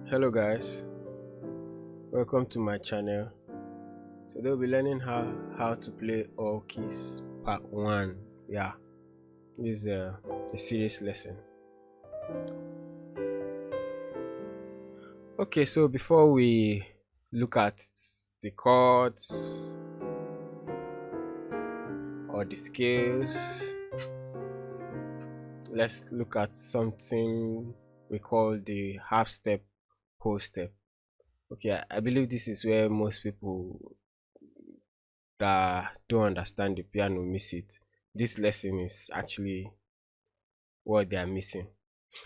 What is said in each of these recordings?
Hello guys, welcome to my channel. Today we'll be learning how to play all keys part 1. Yeah, this is a serious lesson. Okay, so before we look at the chords or the scales, let's look at something we call the half step, whole step. Okay, I believe this is where most people that don't understand the piano miss it. This lesson is actually what they are missing.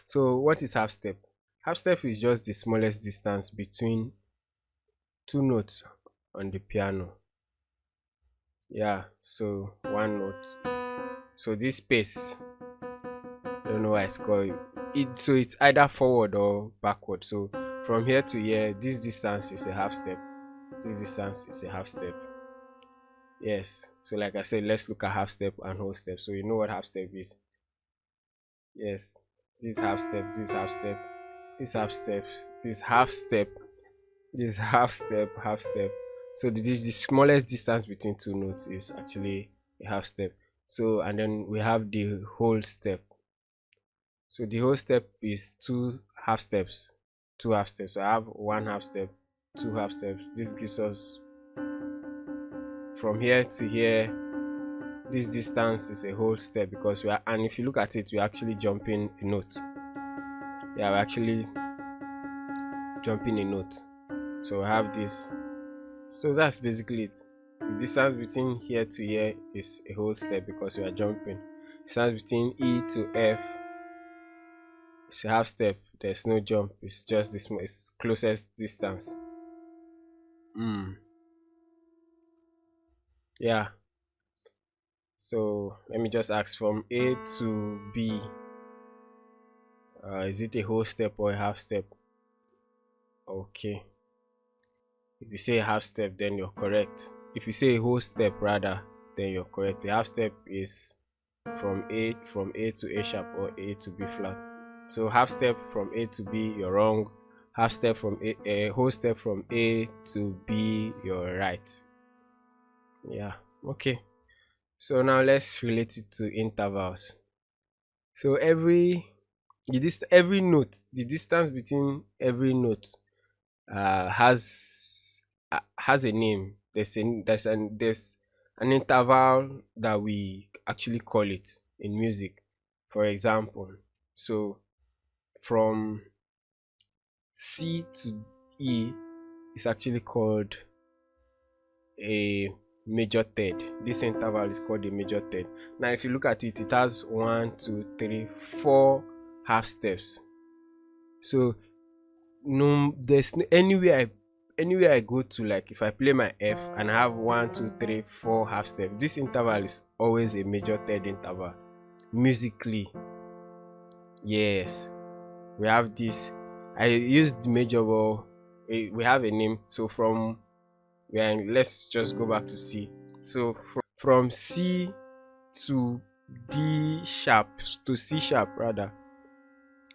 So what is half step? Half step is just the smallest distance between two notes on the piano. Yeah, so one note. So this space, I don't know why it's called it. So it's either forward or backward. So from here to here, this distance is a half step. This distance is a half step. Yes. So like I said, let's look at half step and whole step. So you know what half step is. Yes. This half step, this half step, this half step, this half step, this half step, half step. So the smallest distance between two notes is actually a half step. So and then we have the whole step. So the whole step is two half steps. Two half steps. So I have one half step, two half steps. This gives us from here to here. This distance is a whole step because we are, and if you look at it, we're actually jumping a note. Yeah, we're actually jumping a note. So we have this. So that's basically it. The distance between here to here is a whole step because we are jumping. Distance between E to F is a half step. There's no jump. It's just this it's closest distance. Yeah. So let me just ask from A to B. Is it a whole step or a half step? Okay. If you say a half step, then you're correct. If you say a whole step rather, then you're correct. The half step is from A to A sharp or A to B flat. So half step from A to B, you're wrong. Half step from a whole step from A to B, you're right. Yeah. Okay. So now let's relate it to intervals. So every note, the distance between every note has a name. There's an interval that we actually call it in music. For example, so from C to E is actually called a major third. This interval is called a major third. Now, if you look at it, it has 1, 2, 3, 4 half steps. So no, there's anywhere I go to, like if I play my F and I have 1, 2, 3, 4 half steps, this interval is always a major third interval musically. Yes, we have this. I used the major, well, we have a name. So from let's just go back to C. So from C to D sharp, to C sharp rather,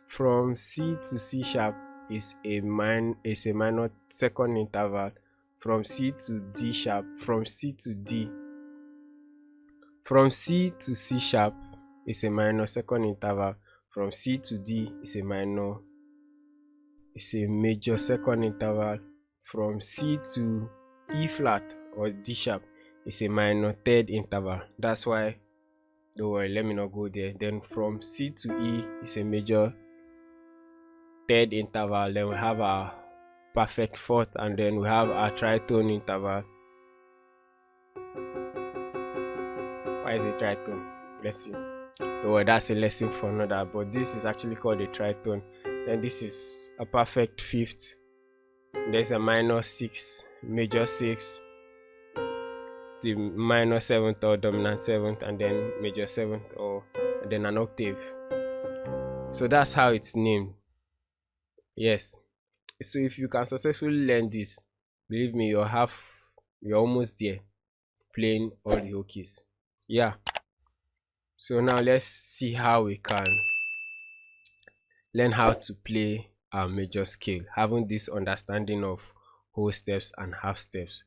from C to C sharp is a minor second interval. From C to D sharp, from C to D, from C to C sharp is a minor second interval. From C to D is a major second interval. From C to E flat or D sharp is a minor third interval. That's why, don't worry, let me not go there. Then from C to E is a major third interval. Then we have our perfect fourth, and then we have our tritone interval. Why is it tritone? Let's see. Well, that's a lesson for another, but this is actually called a tritone. Then this is a perfect fifth. There's a minor 6, major 6, the minor 7th or dominant 7th, and then major 7th, and then an octave. So that's how it's named. Yes. So if you can successfully learn this, believe me, you're almost there playing all the whole keys. Yeah. So now let's see how we can learn how to play our major scale, having this understanding of whole steps and half steps.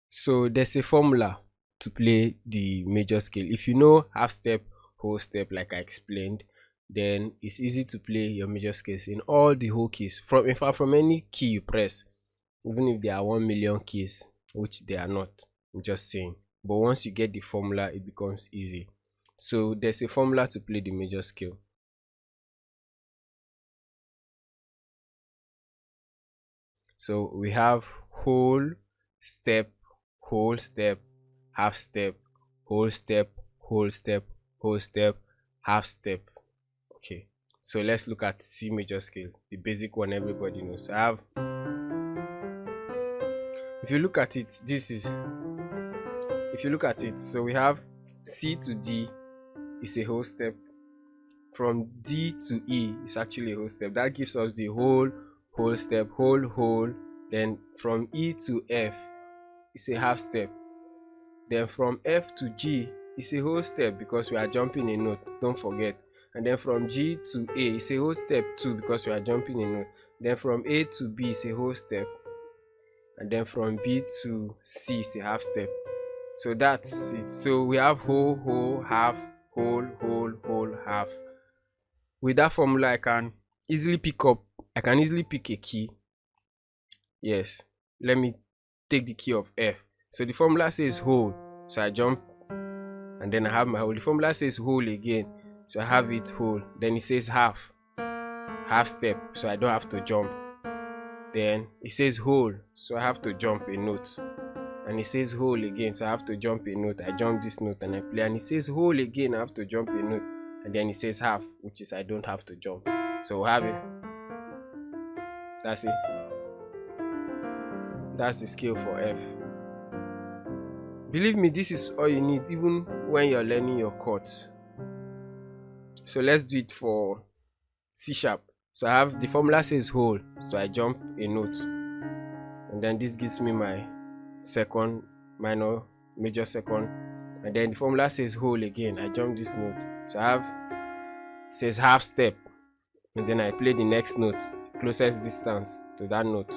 So there's a formula to play the major scale. If you know half step, whole step, like I explained, then it's easy to play your major scales in all the whole keys. From in fact, from any key you press, even if there are 1 million keys, which they are not, I'm just saying. But once you get the formula, it becomes easy. So there's a formula to play the major scale. So we have whole step, whole step, half step, whole step, whole step, whole step, half step. Okay, so let's look at C major scale, the basic one everybody knows. So I have, if you look at it, if you look at it, so we have C to D is a whole step. From D to E is actually a whole step. That gives us the whole step, whole. Then from E to F is a half step. Then from F to G is a whole step because we are jumping a note, don't forget. And then from G to A is a whole step too because we are jumping a note. Then from A to B is a whole step. And then from B to C is a half step. So that's it. So we have whole, half, whole, half. With that formula, I can easily pick a key. Yes, let me take the key of F. So the formula says whole, so I jump and then I have my whole. The formula says whole again, so I have it whole. Then it says half step, so I don't have to jump. Then it says whole, so I have to jump a note. And it says whole again, so I have to jump a note. I jump this note and I play. And it says whole again, I have to jump a note. And then it says half, which is I don't have to jump. So we'll have it. That's it. That's the scale for F. Believe me, this is all you need even when you're learning your chords. So let's do it for C sharp. So I have the formula says whole, so I jump a note. And then this gives me my second, minor, major second. And then the formula says whole again, I jump this note. So I have, it says half step. And then I play the next note, closest distance to that note.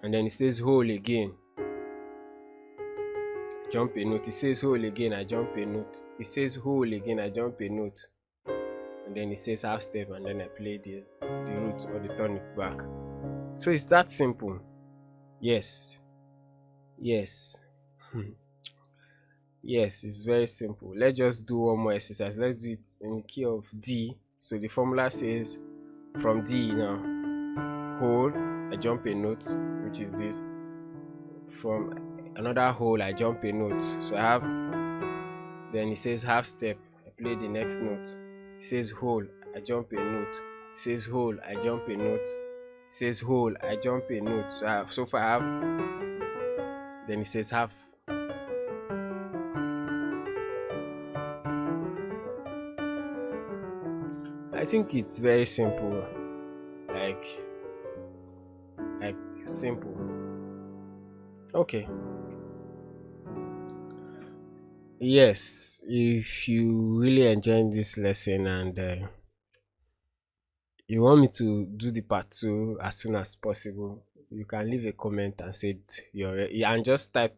And then it says whole again, jump a note. It says whole again, I jump a note. It says whole again, I jump a note. And then it says half step, and then I play the root or the tonic back. So it's that simple. Yes. Yes, it's very simple. Let's just do one more exercise. Let's do it in the key of D. So the formula says from D now, whole, I jump a note, which is this. From another whole, I jump a note. So I have, then it says half step, I play the next note. It says whole, I jump a note. It says whole, I jump a note. It says whole, I jump a note. So I have, so far I have, then it says half. I think it's very simple, like simple. Okay. Yes, if you really enjoyed this lesson and you want me to do the part 2 as soon as possible, you can leave a comment and say you're ready, and just type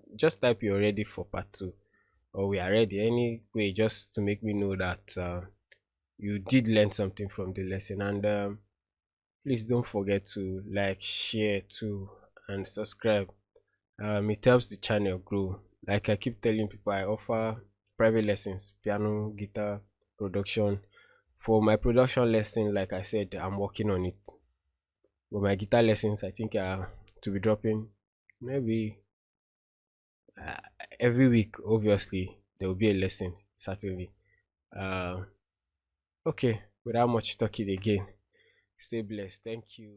you're ready for part 2, or we are ready anyway, just to make me know that you did learn something from the lesson. And please don't forget to like, share too, and subscribe. It helps the channel grow. Like I keep telling people, I offer private lessons, piano, guitar, production. For my production lesson, like I said, I'm working on it. But my guitar lessons, I think to be dropping maybe every week. Obviously, there will be a lesson, certainly. Okay, without much talking again, stay blessed. Thank you.